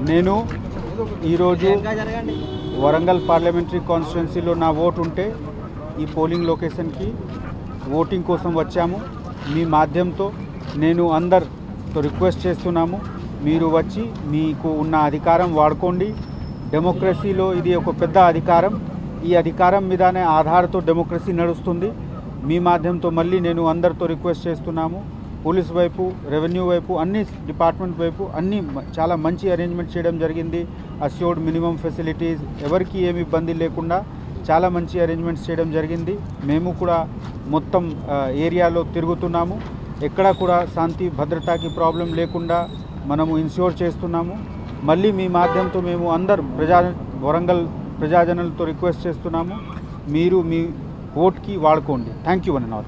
నేను ఈరోజు వరంగల్ పార్లమెంటరీ కాన్స్టిట్యున్సీలో నా ఓటు ఉంటే ఈ పోలింగ్ లొకేషన్కి ఓటింగ్ కోసం వచ్చాము. మీ మాధ్యమంతో నేను అందరితో రిక్వెస్ట్ చేస్తున్నాము, మీరు వచ్చి మీకు ఉన్న అధికారం వాడుకోండి. డెమోక్రసీలో ఇది ఒక పెద్ద అధికారం. ఈ అధికారం మీదనే ఆధారతో డెమోక్రసీ నడుస్తుంది. మీ మాధ్యమంతో మళ్ళీ నేను అందరితో రిక్వెస్ట్ చేస్తున్నాము, పోలీస్ వైపు, రెవెన్యూ వైపు, అన్ని డిపార్ట్మెంట్ వైపు అన్ని చాలా మంచి అరేంజ్మెంట్ చేయడం జరిగింది. అస్యూర్డ్ మినిమం ఫెసిలిటీస్, ఎవరికి ఏమి ఇబ్బంది లేకుండా చాలా మంచి అరేంజ్మెంట్స్ చేయడం జరిగింది. మేము కూడా మొత్తం ఏరియాలో తిరుగుతున్నాము. ఎక్కడా కూడా శాంతి భద్రతకి ప్రాబ్లం లేకుండా మనము ఇన్ష్యూర్ చేస్తున్నాము. మళ్ళీ మీ మాధ్యమంతో మేము అందరు వరంగల్ ప్రజాజనులతో రిక్వెస్ట్ చేస్తున్నాము, మీరు మీ ఓట్కి వాడుకోండి. థ్యాంక్ యూ అన్న.